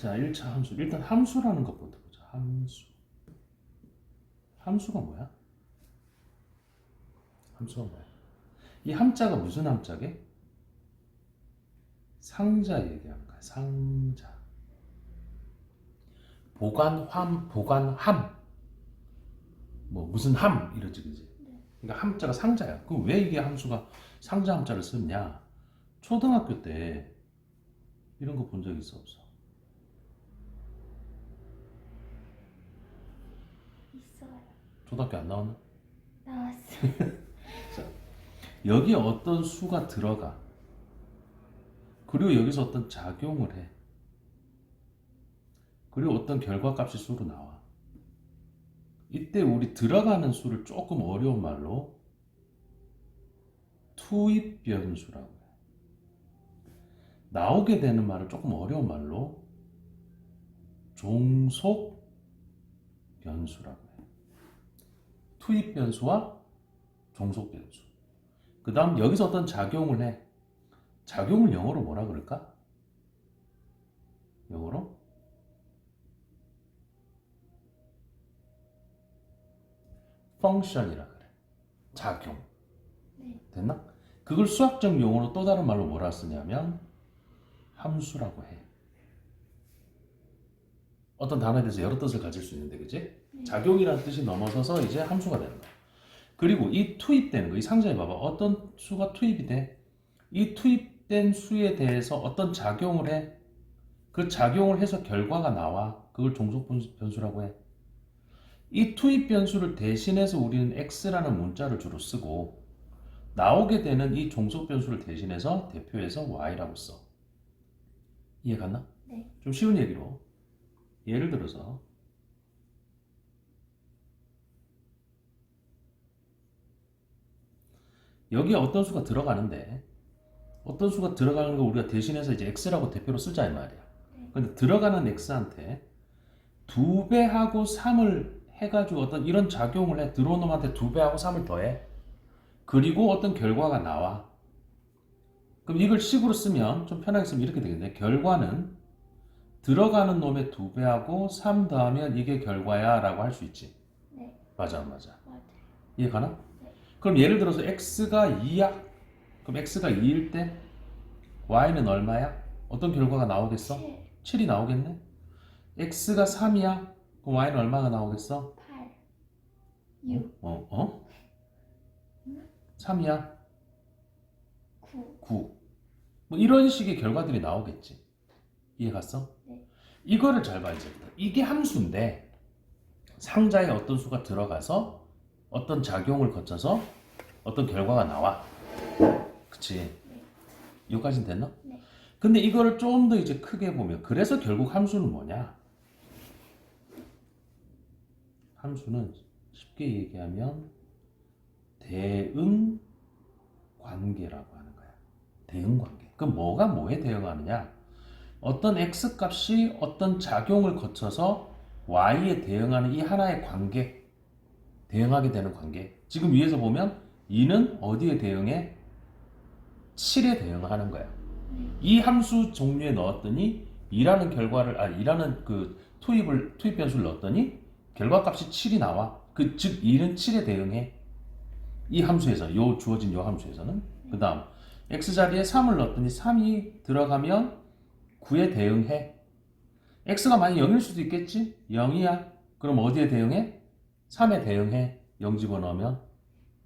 자, 1차 함수. 일단 함수라는 것부터 보자. 함수. 함수가 뭐야? 함수가 뭐야? 이 함자가 무슨 함자게? 상자 얘기하는 거야. 상자. 보관함. 뭐 무슨 함 이러지, 그지? 그러니까 함자가 상자야. 그럼 왜 이게 함수가 상자 함자를 썼냐? 초등학교 때 이런 거 본 적 있어 없어? 있어요. 초등학교 안 나왔나? 나왔어요. 자, 여기 어떤 수가 들어가. 그리고 여기서 어떤 작용을 해. 그리고 어떤 결과값이 수로 나와. 이때 우리 들어가는 수를 조금 어려운 말로 투입 변수라고 해. 나오게 되는 말을 조금 어려운 말로 종속 변수라고 해. 투입 변수와 종속 변수. 그 다음 여기서 어떤 작용을 해. 작용을 영어로 뭐라 그럴까? 영어로? 펑션이라 그래. 작용. 네. 됐나? 그걸 수학적 용어로 또 다른 말로 뭐라 쓰냐면 함수라고 해. 어떤 단어에 대해서 여러 뜻을 가질 수 있는데, 그치? 네. 작용이라는 뜻이 넘어서서 이제 함수가 되는 거야. 그리고 이 투입되는 거, 이 상자에 봐봐. 어떤 수가 투입이 돼? 이 투입된 수에 대해서 어떤 작용을 해? 그 작용을 해서 결과가 나와. 그걸 종속 변수라고 해. 이 투입 변수를 대신해서 우리는 x라는 문자를 주로 쓰고 나오게 되는 이 종속 변수를 대신해서 대표해서 y라고 써. 이해 갔나? 네. 좀 쉬운 얘기로 예를 들어서 여기에 어떤 수가 들어가는데 어떤 수가 들어가는 거 우리가 대신해서 이제 x라고 대표로 쓰자 이 말이야. 네. 근데 들어가는 x한테 2배하고 3을 해가지고 어떤 이런 작용을 해. 들어온 놈한테 2배하고 3을 더해. 그리고 어떤 결과가 나와. 그럼 이걸 식으로 쓰면 좀 편하게 쓰면 이렇게 되겠네. 결과는 들어가는 놈의 2배하고 3 더하면 이게 결과야 라고 할 수 있지. 네. 맞아 안 맞아? 맞아요. 이해 가나? 네. 그럼 예를 들어서 x가 2야. 그럼 x가 2일 때 y는 얼마야? 어떤 결과가 나오겠어? 7, 7이 나오겠네. x가 3이야. 그럼 y는 얼마가 나오겠어? 8, 6, 3이야. 9. 9. 뭐 이런 식의 결과들이 나오겠지. 이해 갔어? 네. 이거를 잘 봐야지. 이게 함수인데 상자에 어떤 수가 들어가서 어떤 작용을 거쳐서 어떤 결과가 나와. 그치? 네. 여기까지는 됐나? 네. 근데 이거를 좀 더 이제 크게 보면 그래서 결국 함수는 뭐냐? 함수는 쉽게 얘기하면 대응 관계라고 하는 거야. 대응 관계. 그럼 뭐가 뭐에 대응하느냐? 어떤 x 값이 어떤 작용을 거쳐서 y에 대응하는 이 하나의 관계, 대응하게 되는 관계. 지금 위에서 보면 2는 어디에 대응해? 7에 대응하는 거야. 이 함수 종류에 넣었더니 2라는 결과를 2라는 그 투입 변수를 넣었더니 결과값이 7이 나와. 즉 2는 7에 대응해. 이 함수에서 주어진 요 함수에서는. 그다음 x 자리에 3을 넣었더니 3이 들어가면 9에 대응해. x가 만약 0일 수도 있겠지? 0이야. 그럼 어디에 대응해? 3에 대응해. 0 집어넣으면.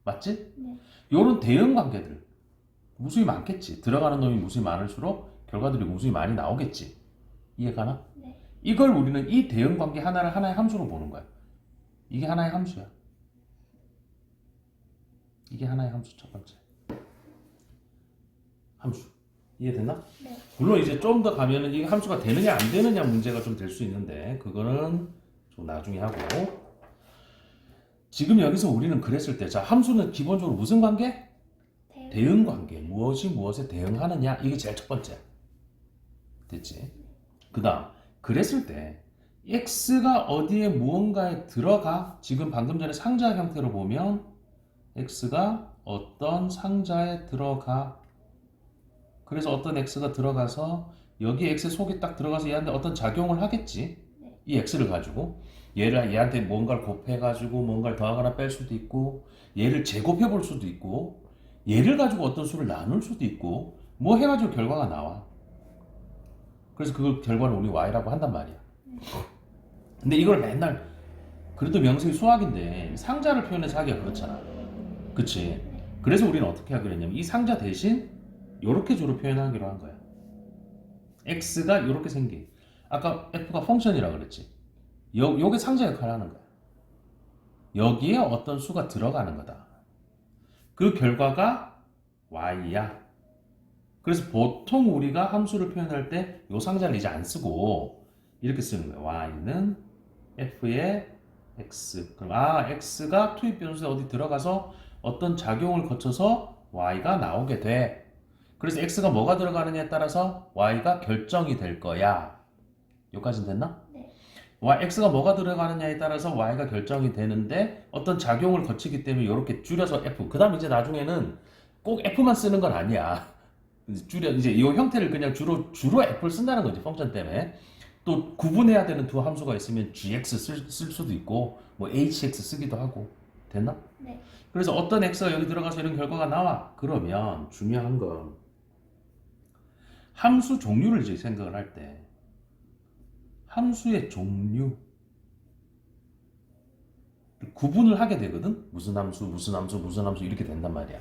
맞지? 네. 요런 대응 관계들. 무수히 많겠지. 들어가는 놈이 무수히 많을수록 결과들이 무수히 많이 나오겠지. 이해가나? 네. 이걸 우리는 이 대응 관계 하나를 하나의 함수로 보는 거야. 이게 하나의 함수야. 이게 하나의 함수 첫 번째. 함수. 이해됐나? 네. 물론 이제 좀 더 가면은 이게 함수가 되느냐 안 되느냐 문제가 좀 될 수 있는데 그거는 좀 나중에 하고 지금 여기서 우리는 그랬을 때 자 함수는 기본적으로 무슨 관계? 대응 관계. 무엇이 무엇에 대응하느냐 이게 제일 첫 번째. 됐지? 그 다음 그랬을 때 x가 어디에 무언가에 들어가 지금 방금 전에 상자 형태로 보면 x가 어떤 상자에 들어가 그래서 어떤 x가 들어가서 여기 x 속에 딱 들어가서 얘한테 어떤 작용을 하겠지. 네. 이 x를 가지고 얘한테 뭔가를 곱해가지고 뭔가를 더하거나 뺄 수도 있고 얘를 제곱해 볼 수도 있고 얘를 가지고 어떤 수를 나눌 수도 있고 뭐 해가지고 결과가 나와. 그래서 그 결과를 우리 y라고 한단 말이야. 근데 이걸 맨날 그래도 명색이 수학인데 상자를 표현해서 하기가 그렇잖아. 그치? 그래서 우리는 어떻게 하기로 했냐면 이 상자 대신 요렇게 주로 표현하기로 한 거야. x가 요렇게 생긴. 아까 f가 펑션이라 그랬지. 요게 상자 역할을 하는 거야. 여기에 어떤 수가 들어가는 거다. 그 결과가 y야. 그래서 보통 우리가 함수를 표현할 때 요 상자를 이제 안 쓰고 이렇게 쓰는 거야. y는 f의 x. 그럼 x가 투입 변수에 어디 들어가서 어떤 작용을 거쳐서 y가 나오게 돼. 그래서 x가 뭐가 들어가느냐에 따라서 y가 결정이 될 거야. 여기까지는 됐나? 네. x가 뭐가 들어가느냐에 따라서 y가 결정이 되는데 어떤 작용을 거치기 때문에 이렇게 줄여서 f. 그 다음 이제 나중에는 꼭 f만 쓰는 건 아니야. 이제 이 형태를 그냥 주로 f를 쓴다는 거지, 펑션 때문에. 또 구분해야 되는 두 함수가 있으면 gx 쓸 수도 있고 뭐 hx 쓰기도 하고. 됐나? 네. 그래서 어떤 x가 여기 들어가서 이런 결과가 나와. 그러면 중요한 건 함수 종류를 이제 생각을 할 때 함수의 종류 구분을 하게 되거든. 무슨 함수 이렇게 된단 말이야.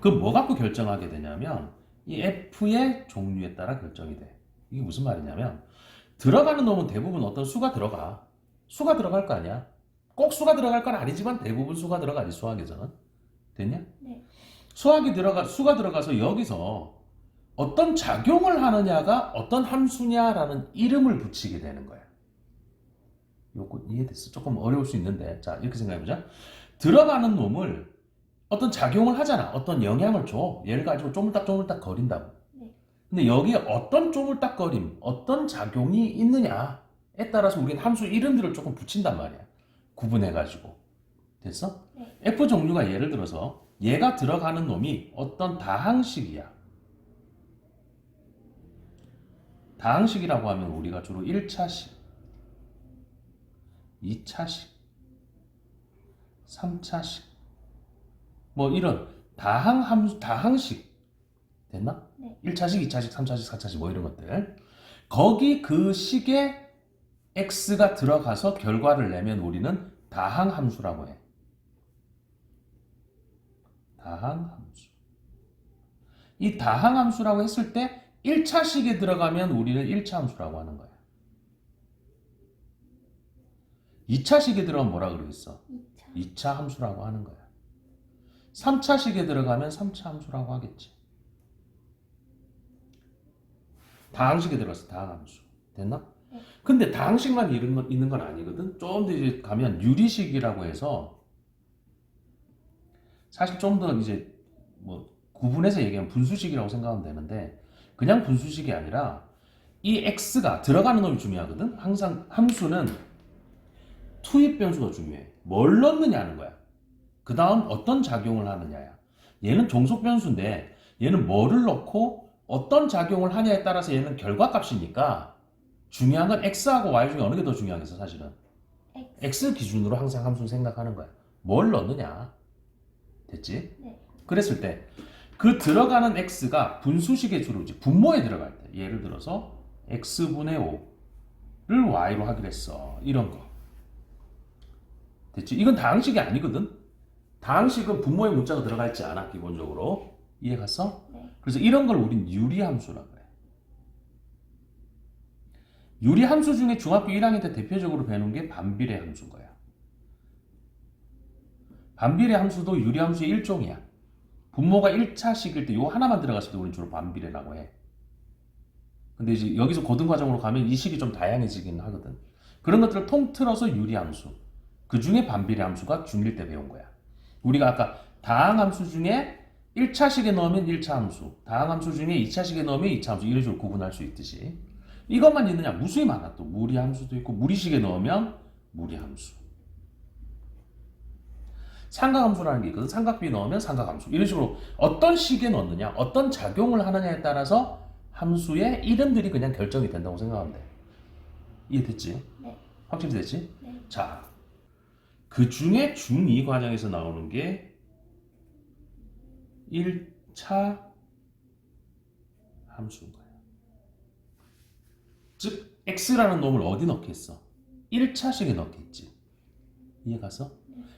그럼 뭐 갖고 결정하게 되냐면 이 f의 종류에 따라 결정이 돼. 이게 무슨 말이냐면 들어가는 놈은 대부분 어떤 수가 들어가. 수가 들어갈 거 아니야. 꼭 수가 들어갈 건 아니지만 대부분 수가 들어가지, 수학에서는. 됐냐? 네. 수가 들어가서 여기서 어떤 작용을 하느냐가 어떤 함수냐라는 이름을 붙이게 되는 거야. 요거 이해됐어? 조금 어려울 수 있는데, 자, 이렇게 생각해보자. 들어가는 놈을 어떤 작용을 하잖아. 어떤 영향을 줘. 얘를 가지고 쪼물딱 거린다고. 네. 근데 여기에 어떤 쪼물딱거림, 어떤 작용이 있느냐에 따라서 우리는 함수 이름들을 조금 붙인단 말이야. 구분해가지고. 됐어? 네. F 종류가 예를 들어서 얘가 들어가는 놈이 어떤 다항식이야. 다항식이라고 하면 우리가 주로 1차식, 2차식, 3차식 뭐 이런 다항식 됐나? 네. 1차식, 2차식, 3차식, 4차식 뭐 이런 것들. 거기 그 식에 x가 들어가서 결과를 내면 우리는 다항함수라고 해. 다항함수. 이 다항함수라고 했을 때 1차식에 들어가면 우리는 1차 함수라고 하는 거야. 2차식에 들어가면 뭐라 그러겠어? 2차. 2차 함수라고 하는 거야. 3차식에 들어가면 3차 함수라고 하겠지. 다항식에 들어가서 다항함수. 됐나? 네. 근데 다항식만 있는 건 아니거든. 좀 더 이제 가면 유리식이라고 해서 사실 좀 더 이제 뭐 구분해서 얘기하면 분수식이라고 생각하면 되는데 그냥 분수식이 아니라 이 x가 들어가는 놈이 중요하거든. 항상 함수는 투입 변수가 중요해. 뭘 넣느냐는 거야. 그 다음 어떤 작용을 하느냐야. 얘는 종속 변수인데 얘는 뭐를 넣고 어떤 작용을 하냐에 따라서 얘는 결과값이니까 중요한 건 x하고 y 중에 어느 게 더 중요하겠어 사실은. x 기준으로 항상 함수를 생각하는 거야. 뭘 넣느냐. 됐지? 네. 그랬을 때 그 들어가는 x가 분수식의 주로 이제 분모에 들어갈 때 예를 들어서 x분의 5를 y로 하기로 했어. 이런 거. 됐지? 이건 다항식이 아니거든. 다항식은 분모의 문자가 들어가 있지 않아 기본적으로. 이해 갔어? 네. 그래서 이런 걸 우린 유리함수라고 해. 유리함수 중에 중학교 1학년 때 대표적으로 배우는 게 반비례 함수인 거야. 반비례 함수도 유리함수의 일종이야. 분모가 1차식일 때 요 하나만 들어갔을 때 우리는 주로 반비례라고 해. 근데 이제 여기서 고등과정으로 가면 이 식이 좀 다양해지긴 하거든. 그런 것들을 통틀어서 유리함수. 그 중에 반비례 함수가 중1 때 배운 거야. 우리가 아까 다항함수 중에 1차식에 넣으면 1차 함수, 다항함수 중에 2차식에 넣으면 2차 함수 이런 식으로 구분할 수 있듯이 이것만 있느냐? 무수히 많아. 또 무리함수도 있고 무리식에 넣으면 무리함수. 삼각함수라는 게 있거든. 삼각비 넣으면 삼각함수. 이런 식으로 어떤 식에 넣느냐, 어떤 작용을 하느냐에 따라서 함수의 이름들이 그냥 결정이 된다고 생각하면 돼. 이해됐지? 네. 확실히 됐지? 네. 자, 그 중에 중2 과정에서 나오는 게 1차 함수인 거야. 즉, x라는 놈을 어디 넣겠어? 1차식에 넣겠지. 이해가서?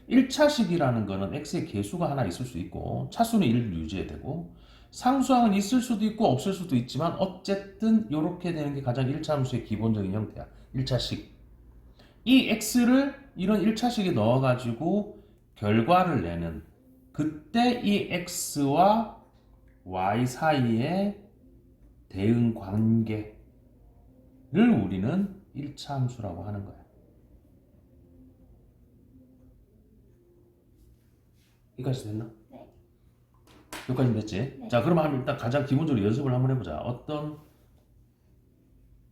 1차식이라는 거는 x의 개수가 하나 있을 수 있고 차수는 1을 유지해야 되고 상수항은 있을 수도 있고 없을 수도 있지만 어쨌든 이렇게 되는 게 가장 1차 함수의 기본적인 형태야. 1차식. 이 x를 이런 1차식에 넣어가지고 결과를 내는 그때 이 x와 y 사이의 대응 관계를 우리는 1차 함수라고 하는 거야. 여기까지 됐나? 네. 여기까지 됐지? 네. 자, 그러면 일단 가장 기본적으로 연습을 한번 해보자. 어떤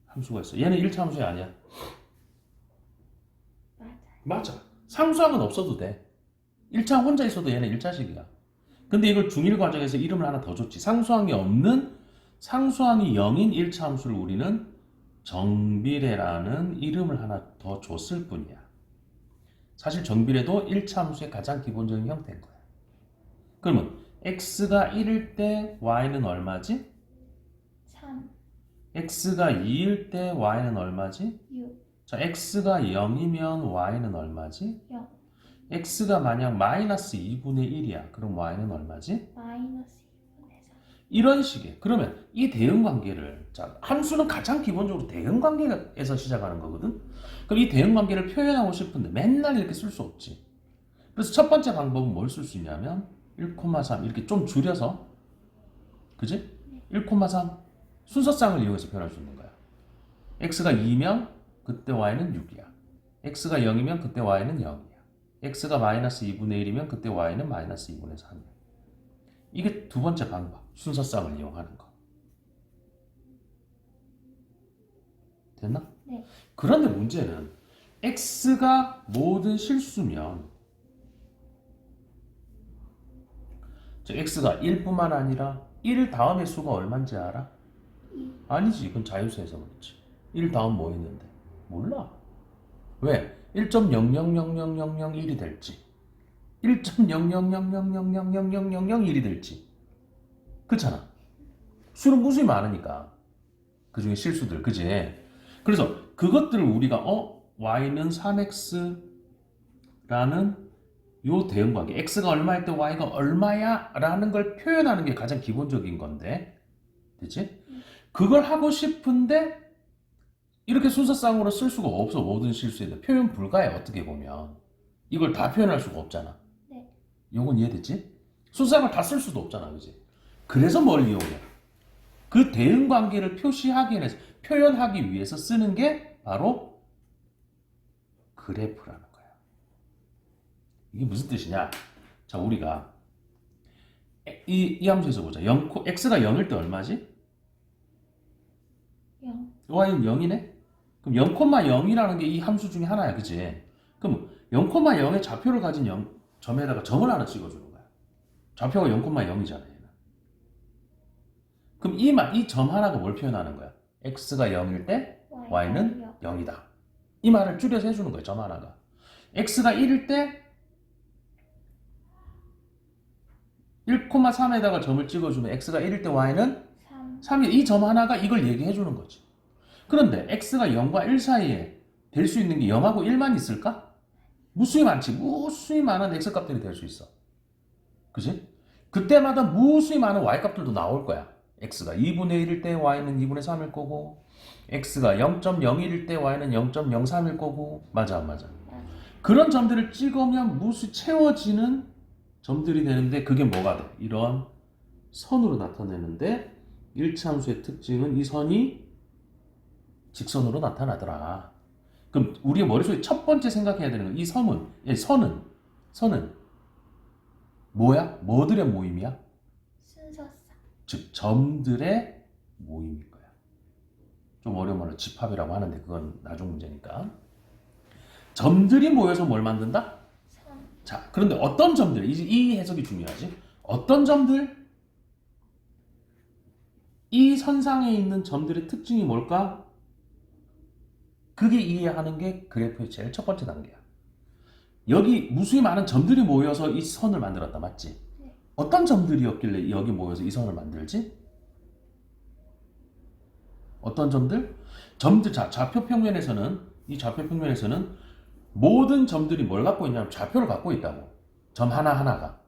함수가 있어? 얘는 1차 함수야 아니야? 맞아요. 맞아. 상수항은 없어도 돼. 1차 혼자 있어도 얘는 1차식이야. 근데 이걸 중1 과정에서 이름을 하나 더 줬지. 상수항이 없는 상수항이 0인 1차 함수를 우리는 정비례라는 이름을 하나 더 줬을 뿐이야. 사실 정비례도 1차 함수의 가장 기본적인 형태인 거야. 그러면 x가 1일 때 y는 얼마지? 3, x가 2일 때 y는 얼마지? 6, 자, x가 0이면 y는 얼마지? 0, x가 만약 마이너스 2분의 1이야. 그럼 y는 얼마지? 마이너스 2분의 3. 이런 식의. 그러면 이 대응 관계를, 자, 함수는 가장 기본적으로 대응 관계에서 시작하는 거거든. 그럼 이 대응 관계를 표현하고 싶은데 맨날 이렇게 쓸 수 없지. 그래서 첫 번째 방법은 뭘 쓸 수 있냐면 1,3 이렇게 좀 줄여서, 그지? 1,3 순서쌍을 이용해서 표현할 수 있는 거야. x가 2면 그때 y는 6이야. x가 0이면 그때 y는 0이야. x가 마이너스 2분의 1이면 그때 y는 마이너스 2분의 3이야. 이게 두 번째 방법, 순서쌍을 이용하는 거. 됐나? 네. 그런데 문제는 x가 모든 실수면 저 x가 1뿐만 아니라 1 다음의 수가 얼마인지 알아? 2, 아니지, 그건 자유수에서 그렇지. 1 다음 뭐 있는데? 몰라. 왜? 1.00000001이 될지 1.0000000001이 될지 그렇잖아. 수는 무수히 많으니까 그 중에 실수들, 그지? 그래서 그것들을 우리가 y는 3x라는 요 대응 관계, x가 얼마일 때 y가 얼마야 라는 걸 표현하는 게 가장 기본적인 건데, 됐지? 그걸 하고 싶은데 이렇게 순서쌍으로 쓸 수가 없어. 모든 실수에 대해 표현 불가해. 어떻게 보면 이걸 다 표현할 수가 없잖아. 네. 요건 이해됐지? 순서쌍을 다 쓸 수도 없잖아, 그지? 그래서 뭘 이용해? 그 대응 관계를 표시하기 위해서, 표현하기 위해서 쓰는 게 바로 그래프라는 거야. 이게 무슨 뜻이냐? 자, 우리가 이 함수에서 보자. x가 0일 때 얼마지? 0, y는 0이네? 그럼 0,0이라는 게 이 함수 중에 하나야, 그치? 그럼 0,0의 좌표를 가진 점에다가 점을 하나 찍어주는 거야. 좌표가 0,0이잖아, 얘는. 그럼 이 점 하나가 뭘 표현하는 거야? x가 0일 때 y는 0이다. 이 말을 줄여서 해주는 거야, 점 하나가. x가 1일 때 1,3에다가 점을 찍어주면 x가 1일 때 y는 3, 3이 이 점 하나가 이걸 얘기해 주는 거지. 그런데 x가 0과 1 사이에 될 수 있는 게 0하고 1만 있을까? 무수히 많지. 무수히 많은 x값들이 될 수 있어. 그지? 그때마다 무수히 많은 y값들도 나올 거야. x가 2분의 1일 때 y는 2분의 3일 거고, x가 0.01일 때 y는 0.03일 거고. 맞아, 안 맞아? 그런 점들을 찍으면 무수히 채워지는 점들이 되는데 그게 뭐가 돼? 이런 선으로 나타내는데 1차 함수의 특징은 이 선이 직선으로 나타나더라. 그럼 우리의 머릿속에 첫 번째 생각해야 되는 건 이 선은 뭐야? 뭐들의 모임이야? 순서쌍. 즉 점들의 모임일 거야. 좀 어려운 말로 집합이라고 하는데 그건 나중 문제니까. 점들이 모여서 뭘 만든다? 3, 자, 그런데 어떤 점들? 이 해석이 중요하지. 어떤 점들? 이 선상에 있는 점들의 특징이 뭘까? 그게 이해하는 게 그래프의 제일 첫 번째 단계야. 여기 무수히 많은 점들이 모여서 이 선을 만들었다, 맞지? 네. 어떤 점들이었길래 여기 모여서 이 선을 만들지? 어떤 점들? 좌표 평면에서는 이 좌표 평면에서는 모든 점들이 뭘 갖고 있냐면 좌표를 갖고 있다고. 점 하나하나가.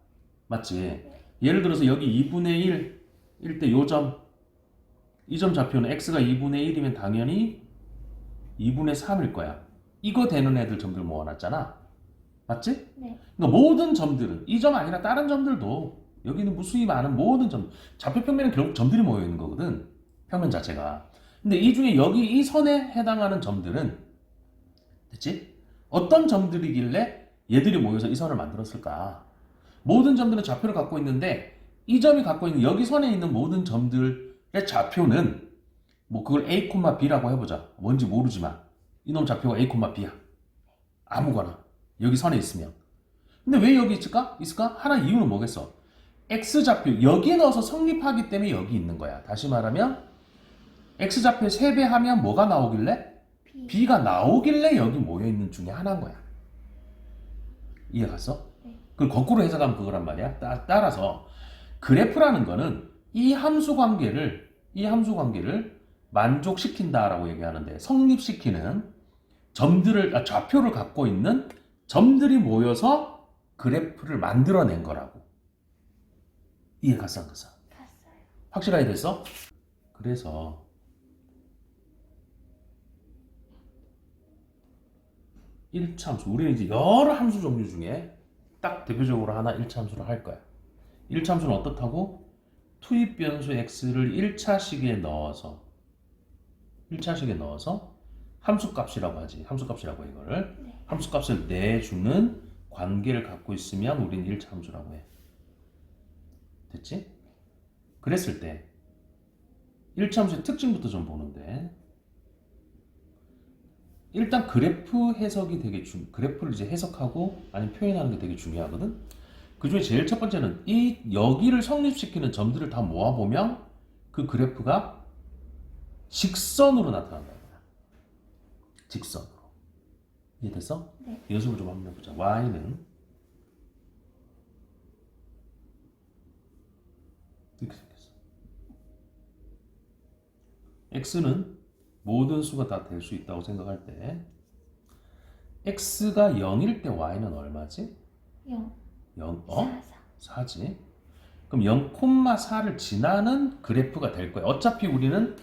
맞지? 예를 들어서 여기 2분의 1일 때 요 점, 이 점 좌표는 x가 2분의 1이면 당연히 2분의 3일 거야. 이거 되는 애들 점들 모아놨잖아. 맞지? 네. 그러니까 모든 점들은 이 점 아니라 다른 점들도 여기는 무수히 많은 모든 점, 좌표 평면은 결국 점들이 모여 있는 거거든. 평면 자체가. 근데 이 중에 여기 이 선에 해당하는 점들은 됐지? 어떤 점들이길래 얘들이 모여서 이 선을 만들었을까? 모든 점들은 좌표를 갖고 있는데 이 점이 갖고 있는 여기 선에 있는 모든 점들의 좌표는 뭐 그걸 A, B라고 해보자. 뭔지 모르지만 이놈 좌표가 A, B야. 아무거나 여기 선에 있으면. 근데 왜 여기 있을까? 하나 이유는 뭐겠어? X좌표 여기에 넣어서 성립하기 때문에 여기 있는 거야. 다시 말하면 X좌표 3배 하면 뭐가 나오길래? B. B가 나오길래 여기 모여있는 중에 하나인 거야. 이해 갔어? 네. 그걸 거꾸로 해석하면 그거란 말이야. 따라서 그래프라는 거는 이 함수 관계를 만족시킨다라고 얘기하는데 성립시키는 좌표를 갖고 있는 점들이 모여서 그래프를 만들어낸 거라고. 이해 갔어 안 갔어? 갔어요. 확실하게 됐어? 그래서 일차함수 우리는 이제 여러 함수 종류 중에 딱 대표적으로 하나 일차함수를 할 거야. 일차함수는 어떻다고? 투입 변수 x를 1차식에 넣어서 함수값이라고 하지. 함수값이라고 이거를. 네. 함수값을 내주는 관계를 갖고 있으면 우리는 1차 함수라고 해. 됐지? 그랬을 때 1차 함수의 특징부터 좀 보는데 일단 그래프 해석이 그래프를 이제 해석하고 아니면 표현하는 게 되게 중요하거든. 그 중에 제일 첫 번째는 여기를 성립시키는 점들을 다 모아보면 그 그래프가 직선으로 나타난다. 직선으로. 이해됐어? 네. 연습을 좀 한번 해보자. y는 이렇게 생겼어. x는 모든 수가 다 될 수 있다고 생각할 때 x가 0일 때 y는 얼마지? 0. 0, 4. 4지. 그럼 0,4를 지나는 그래프가 될 거야. 어차피 우리는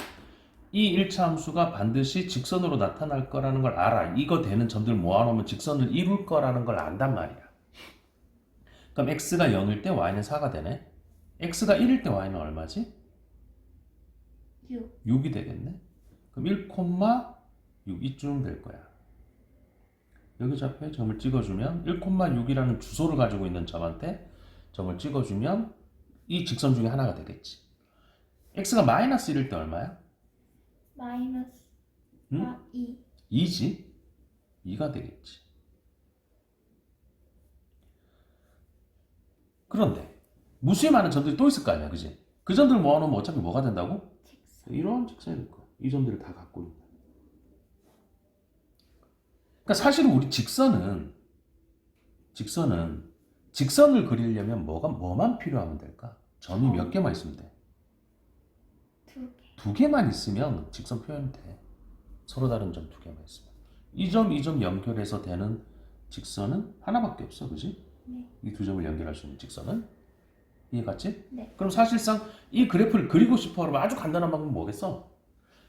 이 1차 함수가 반드시 직선으로 나타날 거라는 걸 알아. 이거 되는 점들 모아놓으면 직선을 이룰 거라는 걸 안단 말이야. 그럼 x가 0일 때 y는 4가 되네. x가 1일 때 y는 얼마지? 6. 6이 되겠네. 그럼 1,6 이쯤 될 거야. 여기 좌표에 점을 찍어주면 1,6이라는 주소를 가지고 있는 점한테 점을 찍어주면 이 직선 중에 하나가 되겠지. x가 마이너스 1일 때 얼마야? 마이너스 응? 2. 2지? 2가 되겠지. 그런데 무수히 많은 점들이 또 있을 거 아니야, 그지? 그 점들 모아놓으면 어차피 뭐가 된다고? 직선. 이런 직선이 될 거야. 이 점들을 다 갖고 있는. 그러니까 사실은 우리 직선을 그리려면 뭐만 필요하면 될까? 점이 몇 개만 있으면 돼. 2개. 2개만 있으면 직선 표현이 돼. 서로 다른 점 2개만 있으면. 이 점 연결해서 되는 직선은 하나밖에 없어, 그지? 네. 이 두 점을 연결할 수 있는 직선은. 이해 갔지? 네. 그럼 사실상 이 그래프를 그리고 싶어 하면 아주 간단한 방법은 뭐겠어?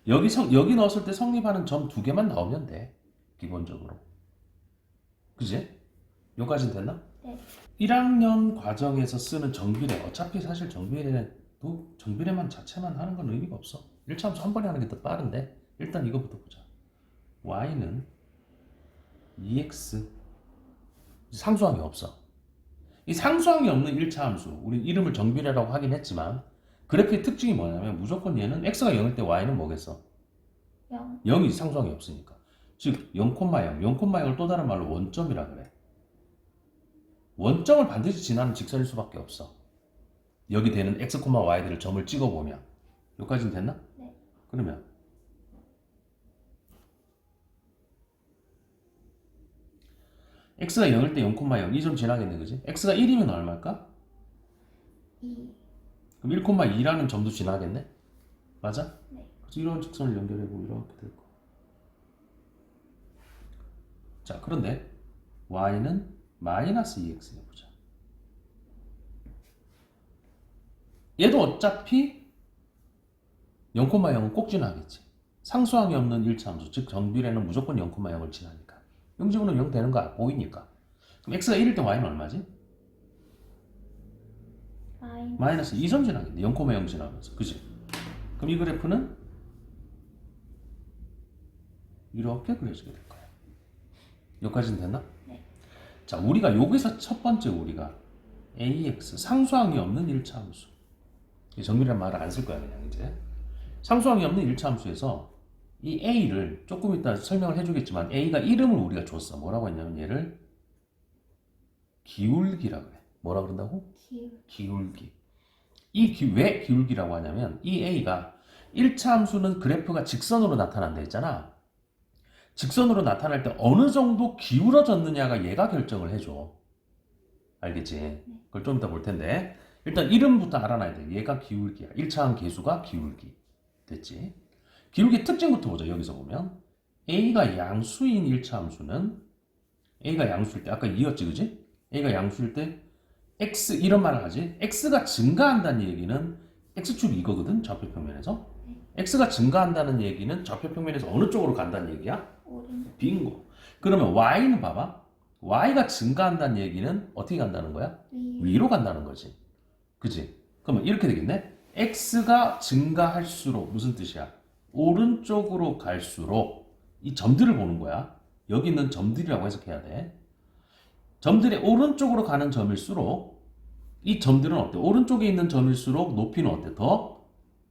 여기 넣었을 때 성립하는 점 2개만 나오면 돼. 기본적으로. 그지? 여기까지는 됐나? 네. 1학년 과정에서 쓰는 정비례. 어차피 사실 정비례만 자체만 하는 건 의미가 없어. 1차 함수 한 번에 하는 게 더 빠른데 일단 이거부터 보자. y는 2x 상수항이 없어. 이 상수항이 없는 1차 함수, 우리 이름을 정비례라고 하긴 했지만 그래프의 특징이 뭐냐면 무조건 얘는 x가 0일 때 y는 뭐겠어? 0. 0이 상수항이 없으니까. 즉 0,0, 0,0을 또 다른 말로 원점이라 그래. 원점을 반드시 지나는 직선일 수밖에 없어. 여기 되는 x, y들을 점을 찍어보면 여기까지는 됐나? 네. 그러면 x가 0일 때 0,0 이 점 지나겠네, 그지? x가 1이면 얼마일까? 2. 그럼 1,2라는 점도 지나겠네? 맞아? 네. 그래서 이런 직선을 연결해보면 이렇게 될 거야. 자, 그런데 y는 마이너스 2x 해보자. 얘도 어차피 0,0은 꼭 지나겠지. 상수항이 없는 일차함수, 즉 정비례는 무조건 0,0을 지나니까. 0지분은 0 되는 거 보이니까. 그럼 x가 1일 때 y는 얼마지? 마이너스 2점 지나겠네. 0,0 지나면서. 그지? 그럼 이 그래프는 이렇게 그려지게 될 거야. 여기까지는 됐나? 네. 자, 우리가 여기서 첫 번째 우리가 ax 상수항이 없는 일차함수. 정비례란 말을 안 쓸 거야 그냥 이제. 상수항이 없는 일차함수에서 이 a를 조금 이따 설명을 해주겠지만 a가 이름을 우리가 줬어. 뭐라고 했냐면 얘를 기울기라고 해. 뭐라 그런다고? 기울기. 왜 기울기라고 하냐면 이 a가 1차 함수는 그래프가 직선으로 나타난다 했잖아. 직선으로 나타날 때 어느 정도 기울어졌느냐가 얘가 결정을 해줘. 알겠지? 그걸 좀 이따 볼 텐데 일단 이름부터 알아놔야 돼. 얘가 기울기야. 1차항 계수가 기울기. 됐지? 기울기 특징부터 보자. 여기서 보면 a가 양수인 1차 함수는 a가 양수일 때 아까 2였지 그지? a가 양수일 때 x 이런 말을 하지. x가 증가한다는 얘기는 x축이 이거거든. 좌표평면에서. x가 증가한다는 얘기는 좌표평면에서 어느 쪽으로 간다는 얘기야? 오른쪽. 빙고. 그러면 y는 봐봐. y가 증가한다는 얘기는 어떻게 간다는 거야? 위로 간다는 거지. 그지? 그러면 이렇게 되겠네. x가 증가할수록 무슨 뜻이야? 오른쪽으로 갈수록 이 점들을 보는 거야. 여기 있는 점들이라고 해석해야 돼. 점들이 오른쪽으로 가는 점일수록 이 점들은 어때? 오른쪽에 있는 점일수록 높이는 어때? 더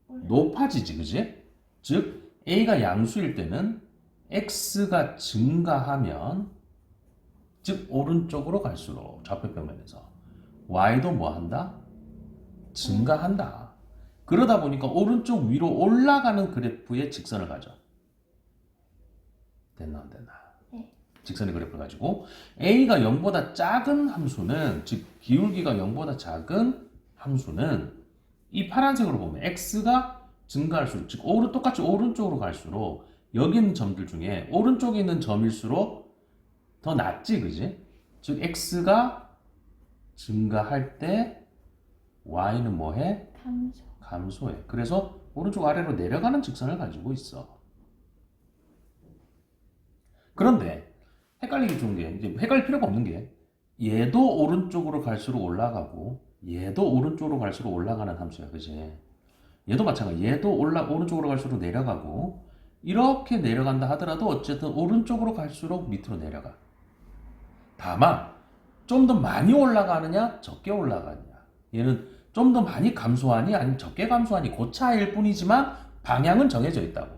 높아지지, 그지? 즉 a가 양수일 때는 x가 증가하면 즉 오른쪽으로 갈수록 좌표평면에서 y도 뭐 한다? 증가한다. 그러다 보니까 오른쪽 위로 올라가는 그래프의 직선을 가져. 됐나 안 됐나? 네. 직선의 그래프를 가지고 a가 0보다 작은 함수는 즉 기울기가 0보다 작은 함수는 이 파란색으로 보면 x가 증가할수록 즉 똑같이 오른쪽으로 갈수록 여기 있는 점들 중에 오른쪽에 있는 점일수록 더 낮지 그지? 즉 x가 증가할 때 y는 뭐해? 감소해. 그래서 오른쪽 아래로 내려가는 직선을 가지고 있어. 그런데 헷갈리기 좋은 게 이제 헷갈릴 필요가 없는 게 얘도 오른쪽으로 갈수록 올라가고 얘도 오른쪽으로 갈수록 올라가는 함수야. 그지? 얘도 마찬가지. 얘도 오른쪽으로 갈수록 내려가고 이렇게 내려간다 하더라도 어쨌든 오른쪽으로 갈수록 밑으로 내려가. 다만 좀 더 많이 올라가느냐 적게 올라가느냐 얘는 좀 더 많이 감소하니 아니면 적게 감소하니 그 차이일 뿐이지만 방향은 정해져 있다고.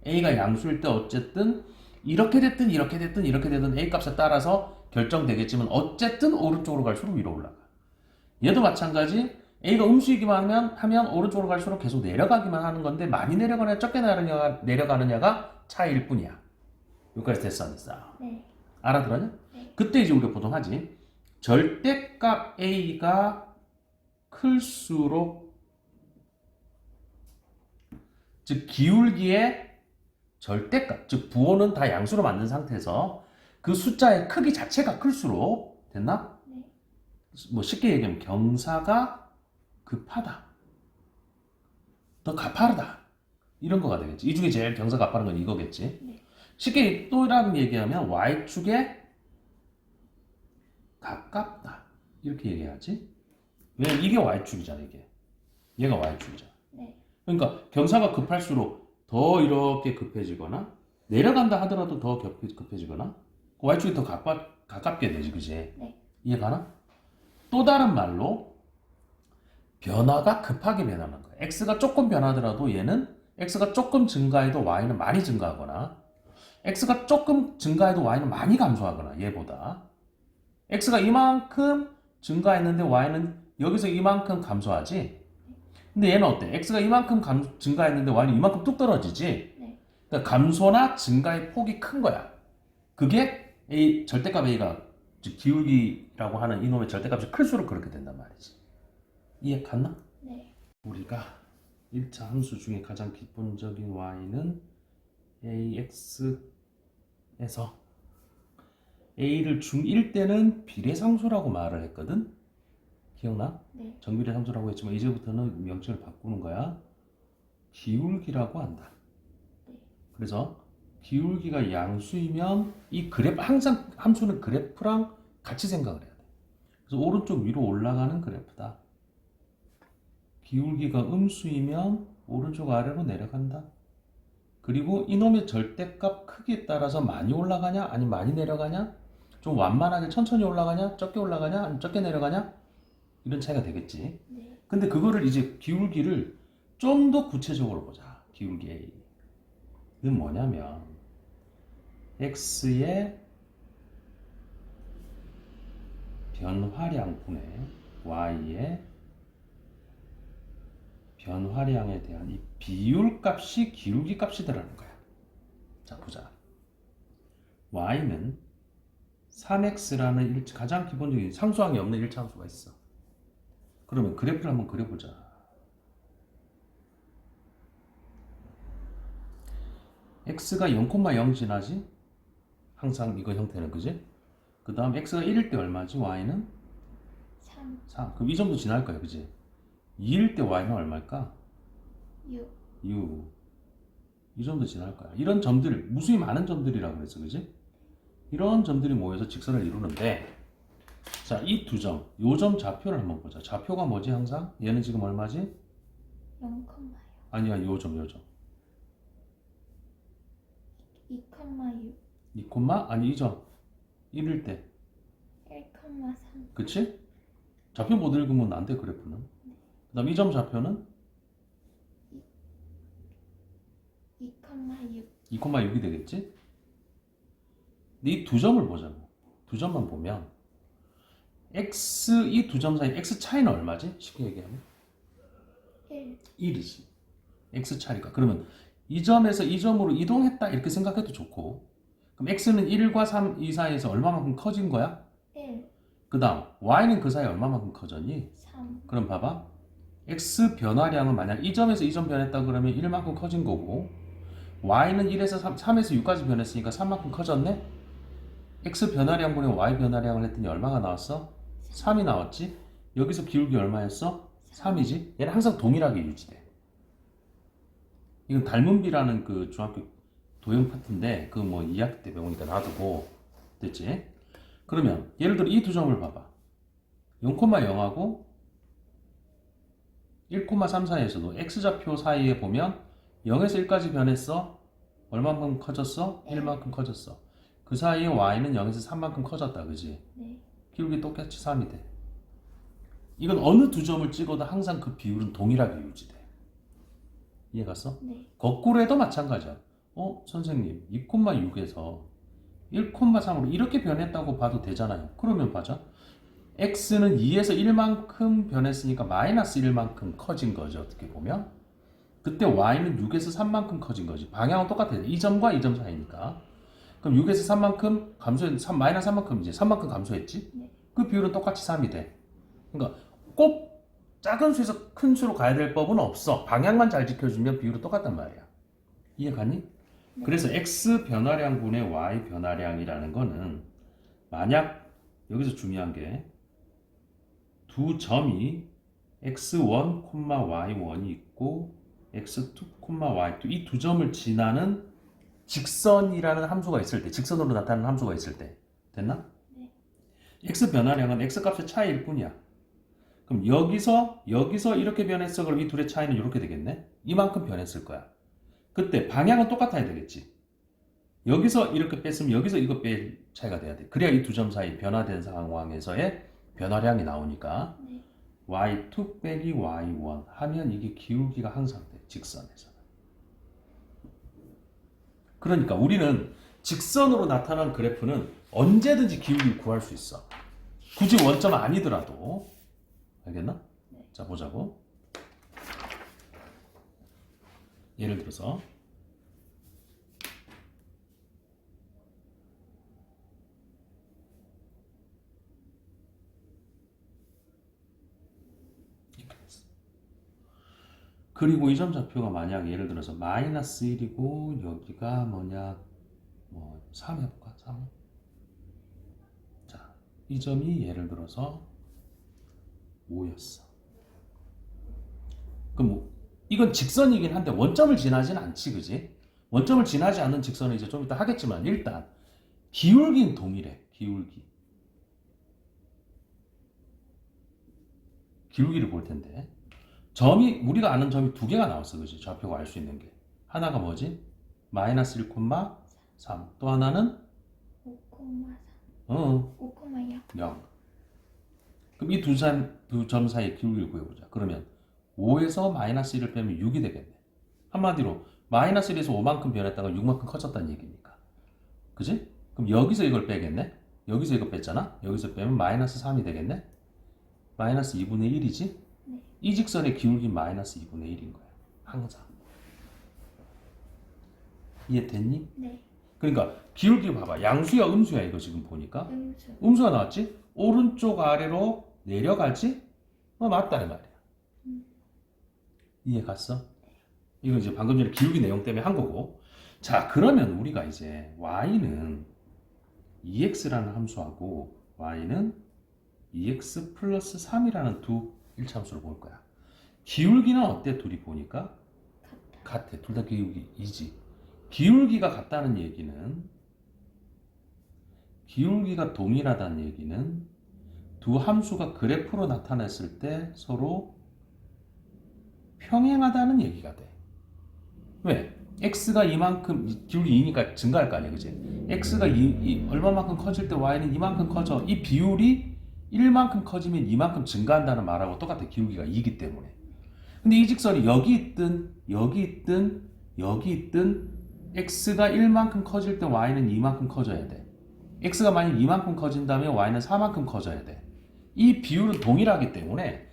a가 양수일 때 어쨌든 이렇게 됐든 이렇게 됐든 이렇게 되든 a 값에 따라서 결정되겠지만 어쨌든 오른쪽으로 갈수록 위로 올라가. 얘도 마찬가지. a가 음수이기만 하면 오른쪽으로 갈수록 계속 내려가기만 하는 건데 많이 내려가느냐 적게 내려가느냐가 차이일 뿐이야. 여기까지 됐어 안 됐어? 네. 알아들었냐? 네. 그때 이제 우리가 보통 하지. 절대값 a가 클수록 즉 기울기의 절대값 즉 부호는 다 양수로 만든 상태에서 그 숫자의 크기 자체가 클수록 됐나? 네. 뭐 쉽게 얘기하면 경사가 급하다. 더 가파르다. 이런 거가 되겠지. 이 중에 제일 경사가 가파른 건 이거겠지. 네. 쉽게 또 다른 얘기하면 y축에 가깝다. 이렇게 얘기하지. 왜 이게 y축이잖아 이게. 얘가 y축이잖아. 네. 그러니까 경사가 급할수록 더 이렇게 급해지거나 내려간다 하더라도 더 급해지거나 y축이 더 가깝게 되지 그지? 네. 이해가나? 또 다른 말로 변화가 급하게 변하는 거야. x가 조금 변하더라도 얘는 x가 조금 증가해도 y는 많이 증가하거나 x가 조금 증가해도 y는 많이 감소하거나 얘보다 x가 이만큼 증가했는데 y는 여기서 이만큼 감소하지. 근데 얘는 어때? x가 이만큼 증가했는데 y는 이만큼 뚝 떨어지지? 네. 그러니까 감소나 증가의 폭이 큰 거야. 그게 a 절대값 a가 즉 기울기라고 하는 이놈의 절대값이 클수록 그렇게 된단 말이지. 이해 갔나? 네. 우리가 1차 함수 중에 가장 기본적인 y는 ax에서 a를 중1 때는 비례상수라고 말을 했거든. 기억나? 네. 정비례상수라고 했지만 이제부터는 명칭을 바꾸는 거야. 기울기라고 한다. 네. 그래서 기울기가 양수이면 이 그래프 항상 함수는 그래프랑 같이 생각을 해야 돼. 그래서 오른쪽 위로 올라가는 그래프다. 기울기가 음수이면 오른쪽 아래로 내려간다. 그리고 이놈의 절대값 크기에 따라서 많이 올라가냐 아니면 많이 내려가냐, 좀 완만하게 천천히 올라가냐, 적게 올라가냐 아니면 적게 내려가냐, 이런 차이가 되겠지. 네. 근데 그거를 이제 기울기를 좀 더 구체적으로 보자. 기울기 A. 이건 뭐냐면 x의 변화량분의 y의 변화량에 대한 이 비율값이 기울기 값이더라는 거야. 자, 보자. y는 3x라는 가장 기본적인 상수항이 없는 일차함수가 있어. 그러면 그래프를 한번 그려보자. x가 0,0 지나지? 항상 이거 형태는, 그지? 그 다음 x가 1일 때 얼마지? y는 3, 3. 그럼 이 점도 지날 거야, 그지? 2일 때 y는 얼마일까? 6, 6. 이 점도 지날 거야. 이런 점들, 무수히 많은 점들이라고 그랬어, 그지? 이런 점들이 모여서 직선을 이루는데, 자, 이 두 점, 요 점 좌표를 한번 보자. 좌표가 뭐지, 항상? 얘는 지금 얼마지? 0,0, 아니야, 요 점, 요 점. 2,6, 2, 아니, 이 점. 1일 때. 1,3, 그치? 좌표 못 읽으면 안 돼, 그래프는. 그 다음 이 점 좌표는 2,6, 2,6이 되겠지? 근데 이 두 점을 보자고. 두 점만 보면 x, 이 두 점 사이 x 차이는 얼마지? 쉽게 얘기하면 1, 1이지. x 차이가. 그러면 이 점에서 이 점으로 이동했다 이렇게 생각해도 좋고, 그럼 x는 1과 3 이 사이에서 얼마만큼 커진 거야? 1, 그 다음 y는 그 사이에 얼마만큼 커졌니? 3, 그럼 봐봐. x 변화량은 만약 이 점에서 이 점 변했다 그러면 1만큼 커진 거고, y는 1에서 3에서 6까지 변했으니까 3만큼 커졌네? x 변화량분의 y 변화량을 했더니 얼마가 나왔어? 3이 나왔지? 여기서 기울기 얼마였어? 3이지? 얘는 항상 동일하게 유지돼. 이건 닮은비라는 그 중학교 도형 파트인데, 그 뭐 2학기 때 배우니까 놔두고, 됐지? 그러면 예를 들어 이 두 점을 봐봐. 0,0하고 1,3 사이에서도 x좌표 사이에 보면 0에서 1까지 변했어? 얼마만큼 커졌어? 1만큼 커졌어. 그 사이에 y는 0에서 3만큼 커졌다, 그지? 네. 기울기 똑같이 3이 돼. 이건 어느 두 점을 찍어도 항상 그 비율은 동일하게 유지돼. 이해 갔어? 네. 거꾸로 해도 마찬가지야. 선생님, 2,6에서 1,3으로 이렇게 변했다고 봐도 되잖아요. 그러면 봐자. x는 2에서 1만큼 변했으니까 마이너스 1만큼 커진 거죠. 어떻게 보면. 그때 y는 6에서 3만큼 커진 거지. 방향은 똑같아요. 이 점과 이 점 사이니까. 그럼 6에서 3만큼 마이너스 3만큼 이제 3만큼 감소했지? 네. 그 비율은 똑같이 3이 돼. 그러니까 꼭 작은 수에서 큰 수로 가야 될 법은 없어. 방향만 잘 지켜주면 비율은 똑같단 말이야. 이해 갔니? 네. 그래서 x 변화량분의 y 변화량이라는 거는 만약 여기서 중요한 게 두 점이 x1, y1이 있고 x2, y2 이 두 점을 지나는 직선이라는 함수가 있을 때, 직선으로 나타나는 함수가 있을 때 됐나? 네. x 변화량은 x 값의 차이일 뿐이야. 그럼 여기서 이렇게 변했어. 그럼 이 둘의 차이는 이렇게 되겠네. 이만큼 변했을 거야. 그때 방향은 똑같아야 되겠지. 여기서 이렇게 뺐으면 여기서 이거 뺄 차이가 돼야 돼. 그래야 이 두 점 사이 변화된 상황에서의 변화량이 나오니까 네. y2 빼기 y1 하면 이게 기울기가 항상 돼. 직선에서. 그러니까 우리는 직선으로 나타난 그래프는 언제든지 기울기를 구할 수 있어. 굳이 원점 아니더라도. 알겠나? 네. 자, 보자고. 예를 들어서 이렇게 됐어. 그리고 이 점 좌표가 만약 예를 들어서 마이너스 1이고 여기가 뭐냐 뭐 3 해볼까? 3. 자, 이 점이 예를 들어서 5였어. 그럼 뭐 이건 직선이긴 한데 원점을 지나진 않지, 그지? 원점을 지나지 않는 직선은 이제 좀 이따 하겠지만 일단 기울기는 동일해. 기울기를 볼 텐데 점이 우리가 아는 점이 두 개가 나왔어, 그지? 좌표가 알 수 있는 게 하나가 뭐지? 마이너스 1,3. 또 하나는 5,3 어 5,0 0. 그럼 이 두 점 사이의 기울기를 구해보자. 그러면 5에서 마이너스 1을 빼면 6이 되겠네. 한마디로 마이너스 1에서 5만큼 변했다가 6만큼 커졌다는 얘기니까. 그지? 그럼 여기서 이걸 빼겠네? 여기서 이거 뺐잖아? 여기서 빼면 마이너스 3이 되겠네? 마이너스 2분의 1이지? 네. 이 직선의 기울기 마이너스 2분의 1인 거야. 항상. 이해됐니? 네. 그러니까 기울기 봐봐. 양수야 음수야 이거 지금 보니까. 음수. 음수가 나왔지? 오른쪽 아래로 내려가지? 맞다 이 말이야. 이해 갔어? 이건 이제 방금 전에 기울기 내용 때문에 한 거고. 자, 그러면 우리가 이제 y는 2x라는 함수하고 y는 2x 플러스 3이라는 두 일차함수를 볼 거야. 기울기는 어때? 둘이 보니까 같아. 둘 다 기울기 2지. 기울기가 같다는 얘기는 기울기가 동일하다는 얘기는 두 함수가 그래프로 나타냈을 때 서로 평행하다는 얘기가 돼. 왜? x가 이만큼 기울기 2니까 증가할 거 아니야, 그지? x가 얼마만큼 커질 때 y는 이만큼 커져. 이 비율이 1만큼 커지면 이만큼 증가한다는 말하고 똑같아. 기울기가 2기 때문에. 근데 이 직선이 여기 있든 여기 있든 여기 있든 x가 1만큼 커질 때 y는 이만큼 커져야 돼. x가 만약 이만큼 커진다면 y는 4만큼 커져야 돼. 이 비율은 동일하기 때문에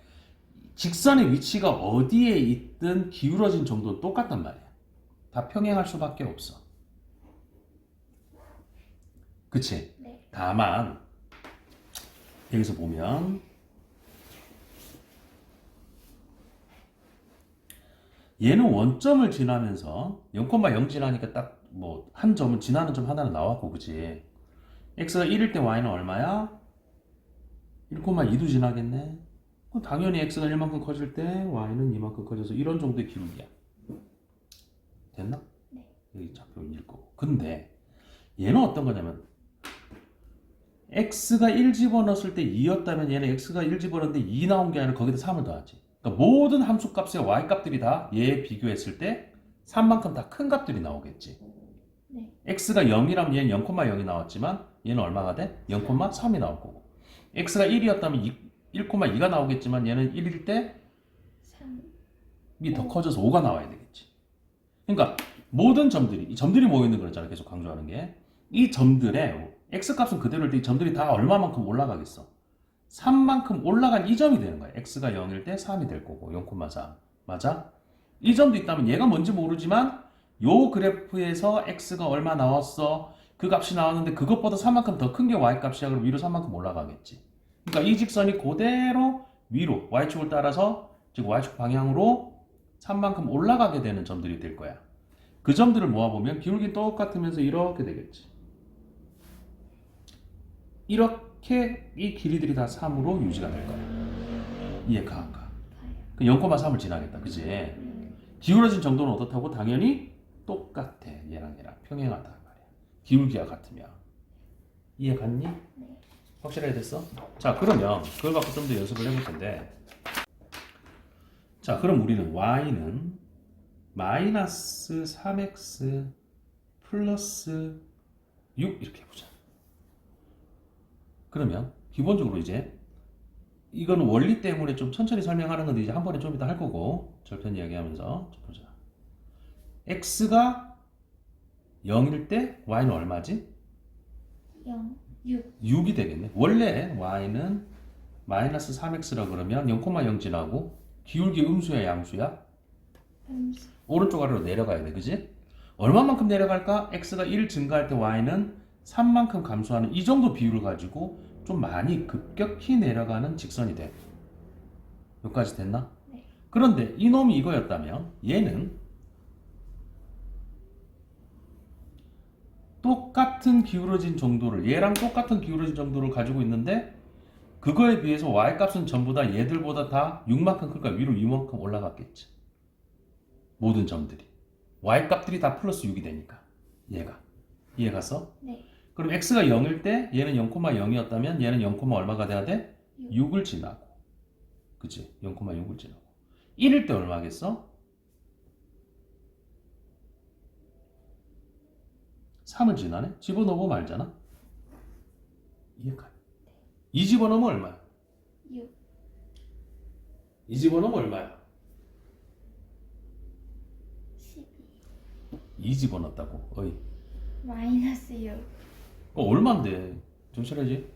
직선의 위치가 어디에 있든 기울어진 정도는 똑같단 말이야. 다 평행할 수밖에 없어. 그치? 네. 다만 여기서 보면 얘는 원점을 지나면서 0,0 지나니까 딱 뭐 한 점은 지나는 점 하나는 나왔고, 그치? x가 1일 때 y는 얼마야? 1,2도 지나겠네. 그럼 당연히 x가 1만큼 커질 때 y는 이만큼 커져서 이런 정도의 기울기야. 됐나? 네. 여기 좌표는 1 거고. 근데 얘는 어떤 거냐면 x가 1 집어넣었을 때 2였다면 얘는 x가 1 집어넣었는데 2 나온 게 아니라 거기다 3을 더하지. 그러니까 모든 함수 값의 y 값들이 다 얘에 비교했을 때 3만큼 다 큰 값들이 나오겠지. 네. x가 0이라면 얘는 0,0이 나왔지만 얘는 얼마가 돼? 0,3이 나올 거고. x가 1이었다면 1,2가 나오겠지만 얘는 1일 때 3이 더 커져서 5가 나와야 되겠지. 그러니까 모든 점들이, 이 점들이 모여있는 거잖아. 계속 강조하는 게. 이 점들의 x값은 그대로일 때 이 점들이 다 얼마만큼 올라가겠어? 3만큼 올라간 이 점이 되는 거야. x가 0일 때 3이 될 거고 0,4. 맞아? 이 점도 있다면 얘가 뭔지 모르지만 요 그래프에서 x가 얼마 나왔어? 그 값이 나왔는데 그것보다 3만큼 더 큰 게 y값이야. 그럼 위로 3만큼 올라가겠지. 그러니까 이 직선이 그대로 위로 y축을 따라서 즉 y축 방향으로 3만큼 올라가게 되는 점들이 될 거야. 그 점들을 모아보면 기울기 똑같으면서 이렇게 되겠지. 이렇게 이 길이들이 다 3으로 유지가 될 거야. 이해가 안 가? 그 0,3을 지나겠다. 그지? 기울어진 정도는 어떻다고? 당연히 똑같아. 얘랑 평행하다 말이야. 기울기가 같으면. 이해 갔니? 네. 확실하게 됐어? 자, 그러면 그걸 갖고 좀 더 연습을 해볼 텐데, 자, 그럼 우리는 y는 마이너스 3x 플러스 6 이렇게 해보자. 그러면 기본적으로 이제 이거는 원리 때문에 좀 천천히 설명하는 건데 이제 한 번에 좀 이따 할 거고 절편 이야기하면서 보자. x가 0일 때 y는 얼마지? 6. 6이 되겠네. 원래 y는 마이너스 3x라 그러면 0,0 지나고 기울기 음수야 양수야? 음수. 오른쪽 아래로 내려가야 돼. 그지? 얼마만큼 내려갈까? x가 1 증가할 때 y는 3만큼 감소하는 이 정도 비율을 가지고 좀 많이 급격히 내려가는 직선이 돼. 여기까지 됐나? 네. 그런데 이놈이 이거였다면 얘는 똑같은 기울어진 정도를 얘랑 똑같은 기울어진 정도를 가지고 있는데 그거에 비해서 y값은 전부 다 얘들보다 다 6만큼 클까 위로 이만큼 올라갔겠지. 모든 점들이 y값들이 다 플러스 6이 되니까 얘가 이해 갔어? 네. 그럼 x가 0일 때 얘는 0,0이었다면 얘는 0, 얼마가 돼야 돼? 6을 지나고 그치? 0,6을 지나고 1일 때 얼마겠어? 3을 지나네? 집어넣으면 말잖아. 이해가? 이 집어넣으면 얼마야? 6. 이 집어넣으면 얼마야? 12. 이 집어넣었다고. 어이. 마이너스 6. 얼만데? 정신 차려야지.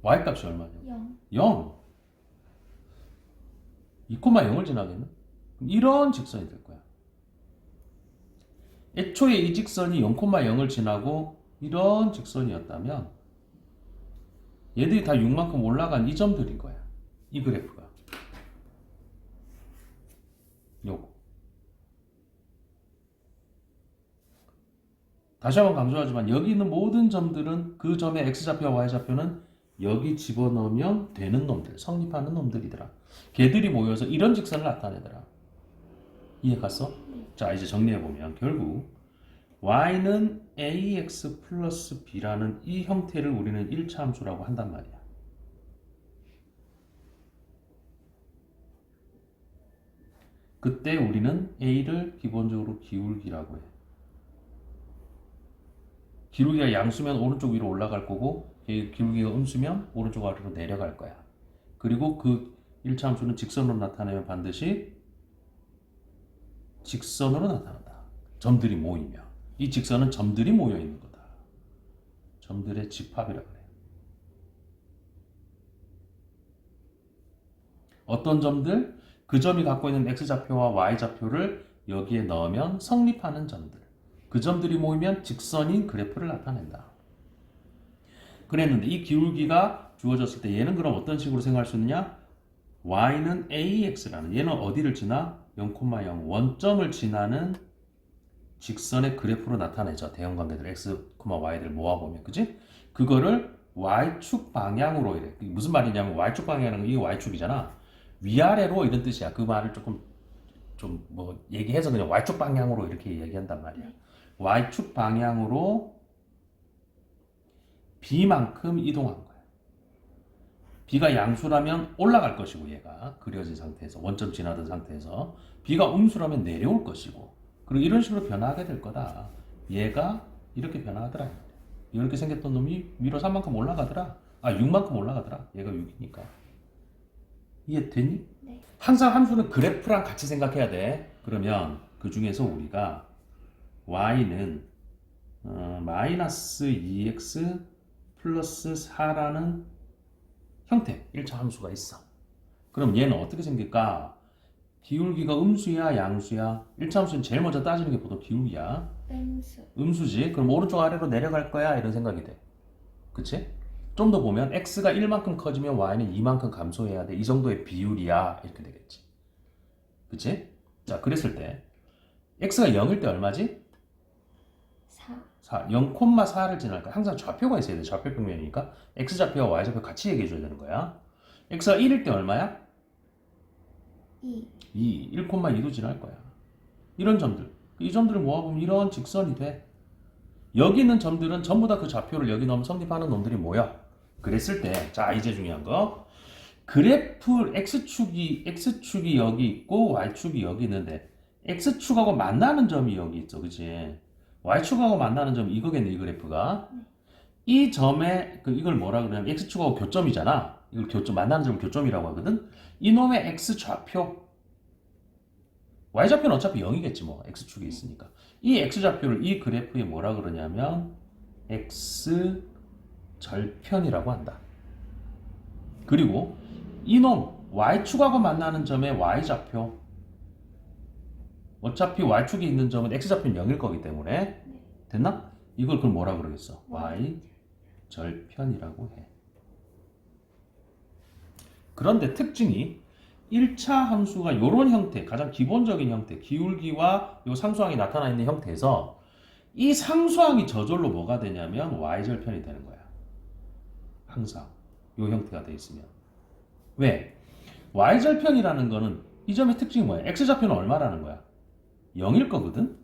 y값이 얼마냐? 0. 0. 2,0을 지나겠네? 이런 직선이 될 거야. 애초에 이 직선이 0,0을 지나고 이런 직선이었다면 얘들이 다 6만큼 올라간 이 점들인 거야. 이 그래프가. 요거. 다시 한번 강조하지만 여기 있는 모든 점들은 그 점의 x좌표와 y좌표는 여기 집어넣으면 되는 놈들, 성립하는 놈들이더라. 걔들이 모여서 이런 직선을 나타내더라. 이해 갔어? 자, 이제 정리해보면 결국 y는 ax 플러스 b라는 이 형태를 우리는 1차 함수라고 한단 말이야. 그때 우리는 a를 기본적으로 기울기라고 해. 기울기가 양수면 오른쪽 위로 올라갈 거고 기울기가 음수면 오른쪽 아래로 내려갈 거야. 그리고 그 1차 함수는 직선으로 나타내면 반드시 직선으로 나타난다. 점들이 모이면. 이 직선은 점들이 모여 있는 거다. 점들의 집합이라고 그래요. 어떤 점들? 그 점이 갖고 있는 x좌표와 y좌표를 여기에 넣으면 성립하는 점들. 그 점들이 모이면 직선인 그래프를 나타낸다. 그랬는데 이 기울기가 주어졌을 때 얘는 그럼 어떤 식으로 생각할 수 있느냐? y는 ax라는 얘는 어디를 지나? 0,0 원점을 지나는 직선의 그래프로 나타내죠. 대형관계들 x, y들 모아보면 그지? 그거를 y축 방향으로 이래. 무슨 말이냐면 y축 방향은 이게 y축이잖아. 위아래로 이런 뜻이야. 그 말을 조금 좀 뭐 얘기해서 그냥 y축 방향으로 이렇게 얘기한단 말이야. y축 방향으로 b만큼 이동한 거야. b가 양수라면 올라갈 것이고 얘가 그려진 상태에서 원점 지나던 상태에서 b가 음수라면 내려올 것이고 그리고 이런 식으로 변화하게 될 거다. 얘가 이렇게 변화하더라. 이렇게 생겼던 놈이 위로 3만큼 올라가더라. 6만큼 올라가더라. 얘가 6이니까. 이해됐니? 네. 항상 함수는 그래프랑 같이 생각해야 돼. 그러면 그 중에서 우리가 y는 마이너스 2x 플러스 4라는 형태 1차 함수가 있어. 그럼 얘는 어떻게 생길까? 기울기가 음수야 양수야? 1차 함수는 제일 먼저 따지는 게 보통 기울기야. 음수. 음수지. 그럼 오른쪽 아래로 내려갈 거야 이런 생각이 돼. 그치? 좀 더 보면 x가 1만큼 커지면 y는 2만큼 감소해야 돼. 이 정도의 비율이야. 이렇게 되겠지. 그치? 자, 그랬을 때 x가 0일 때 얼마지? 4. 0,4를 지날 거야. 항상 좌표가 있어야 돼. 좌표 평면이니까 x좌표와 y좌표 같이 얘기해 줘야 되는 거야. x가 1일 때 얼마야? 2. 1,2도 지날 거야. 이런 점들. 이 점들을 모아보면 이런 직선이 돼. 여기 있는 점들은 전부 다 그 좌표를 여기 넣으면 성립하는 놈들이 모여. 그랬을 때, 자, 이제 중요한 거. 그래프 x축이 여기 있고 y축이 여기 있는데 x축하고 만나는 점이 여기 있죠. 그치? y축하고 만나는 점이 이거겠네, 이 그래프가. 이 점에, 이걸 뭐라 그러냐면 x축하고 교점이잖아. 이걸 교점, 만나는 점을 교점이라고 하거든. 이놈의 x좌표. y좌표는 어차피 0이겠지 뭐. x축이 있으니까. 이 x좌표를 이 그래프에 뭐라 그러냐면 x절편이라고 한다. 그리고 이놈 y축하고 만나는 점의 y좌표 어차피 y축이 있는 점은 x좌표는 0일 거기 때문에 네. 됐나? 이걸 그럼 뭐라 그러겠어? y절편이라고 해. 그런데 특징이 1차 함수가 이런 형태, 가장 기본적인 형태, 기울기와 요 상수항이 나타나 있는 형태에서 이 상수항이 저절로 뭐가 되냐면 y절편이 되는 거야. 항상 요 형태가 돼 있으면. 왜? y절편이라는 거는 이 점의 특징이 뭐야? x좌표는 얼마라는 거야? 0일 거거든?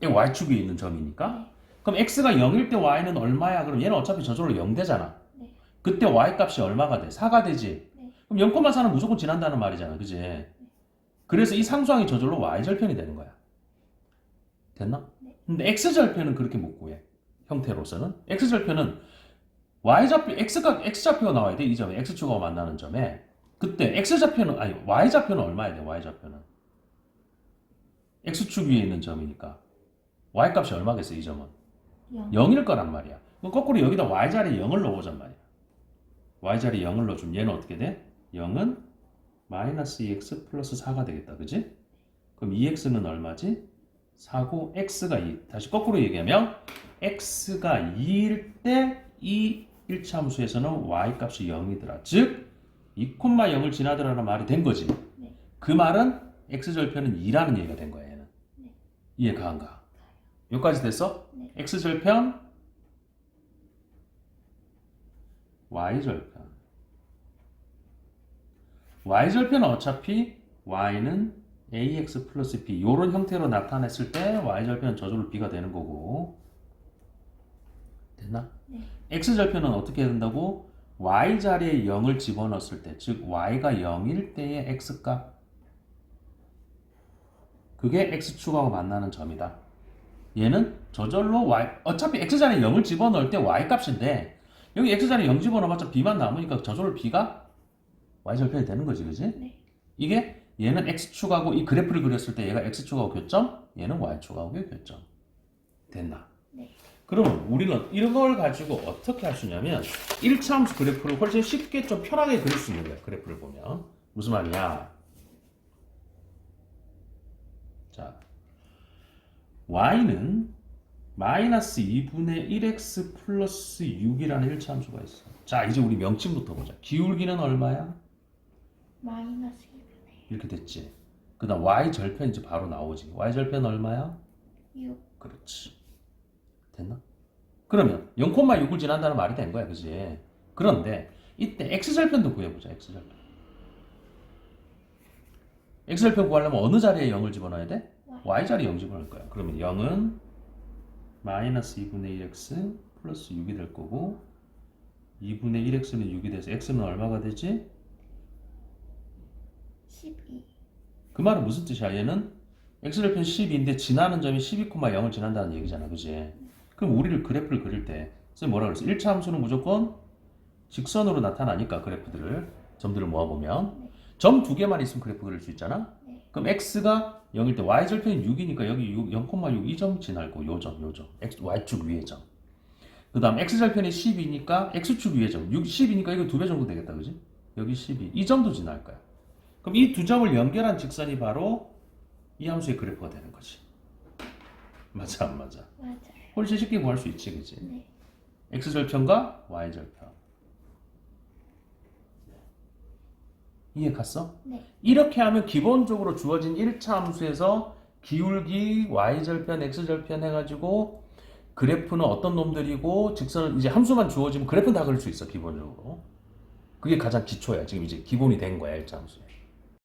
y축에 있는 점이니까. 그럼 x가 0일 때 y는 얼마야? 그럼 얘는 어차피 저절로 0 되잖아. 네. 그때 y 값이 얼마가 돼? 4가 되지? 네. 그럼 0,4는 무조건 지난다는 말이잖아. 그지? 그래서 이 상수항이 저절로 y절편이 되는 거야. 됐나? 네. 근데 x절편은 그렇게 못 구해. 형태로서는. x절편은 y좌표, x좌표가 나와야 돼. 이 점에. x축하고 만나는 점에. 그때 x좌표는, 아니, y좌표는 얼마야 돼? y좌표는. x축 위에 있는 점이니까. y값이 얼마겠어? 이 점은. 0. 0일 거란 말이야. 그럼 거꾸로 여기다 y자리에 0을 넣어보잔 말이야. y자리에 0을 넣어주면 얘는 어떻게 돼? 0은 마이너스 2x 플러스 4가 되겠다. 그지? 그럼 2x는 얼마지? 4고 x가 2. 다시 거꾸로 얘기하면 x가 2일 때 이 1차 함수에서는 y값이 0이더라. 즉 2,0을 지나더라는 말이 된 거지. 네. 그 말은 x절편은 2라는 얘기가 된 거야. 얘는. 네. 이해 가한가? 여기까지 됐어? 네. x절편 y절편. y절편은 어차피 y는 ax 플러스 b 이런 형태로 나타냈을 때 y절편은 저절로 b가 되는 거고. 됐나? 네. x절편은 어떻게 해야 된다고? y자리에 0을 집어넣었을 때, 즉 y가 0일 때의 x값. 그게 x축하고 만나는 점이다. 얘는 저절로 어차피 x자리에 0을 집어넣을 때 y값인데 여기 x자리에 0 집어넣어봤자 b만 남으니까 저절로 b가 y절편이 되는 거지. 그지? 네. 이게 얘는 x축하고 이 그래프를 그렸을 때 얘가 x축하고 교점, 얘는 y축하고 교점. 됐나? 네. 그러면 우리는 이런 걸 가지고 어떻게 할 수 있냐면 1차 함수 그래프를 훨씬 쉽게 좀 편하게 그릴 수 있는 거야. 그래프를 보면. 무슨 말이냐? 자, y는 마이너스 2분의 1x 플러스 6이라는 1차 함수가 있어. 자, 이제 우리 명칭부터 보자. 기울기는 얼마야? 마이너스 2분의 이렇게 됐지. 그 다음 y절편 이제 바로 나오지. y절편 얼마야? 6. 그렇지. 됐나? 그러면 0,6을 지난다는 말이 된 거야. 그지? 그런데 이때 x절편도 구해보자. x절편. x절편 구하려면 어느 자리에 0을 집어넣어야 돼? y자리에 0 집어넣을 거야. 그러면 0은 마이너스 2분의 1x 플러스 6이 될 거고 2분의 1x는 6이 돼서 x는 얼마가 되지? 12. 그 말은 무슨 뜻이야? 얘는 x절편 12인데 지나는 점이 12,0을 지난다는 얘기잖아. 그지? 그럼 우리를 그래프를 그릴 때 선생님 뭐라 그랬어? 1차 함수는 무조건 직선으로 나타나니까 그래프들을 점들을 모아보면 네. 점 두 개만 있으면 그래프 그릴 수 있잖아. 네. 그럼 x가 0일 때 y절편이 6이니까 여기 0,6 이 점 지나고 요 점 y축 위의 점. 그 다음 x절편이 10이니까 x축 위의 점 10이니까 이거 2배 정도 되겠다. 그지? 여기 12 이 점도 지날 거야. 그럼 이 두 점을 연결한 직선이 바로 이 함수의 그래프가 되는 거지. 맞아 안 맞아? 맞아요. 훨씬 쉽게 구할 수 있지. 그지? 네. x절편과 y절편. 이해 갔어? 네. 이렇게 하면 기본적으로 주어진 1차 함수에서 기울기, y절편, x절편 해가지고 그래프는 어떤 놈들이고 직선은 이제 함수만 주어지면 그래프는 다 그릴 수 있어. 기본적으로. 그게 가장 기초야. 지금 이제 기본이 된 거야. 1차 함수에.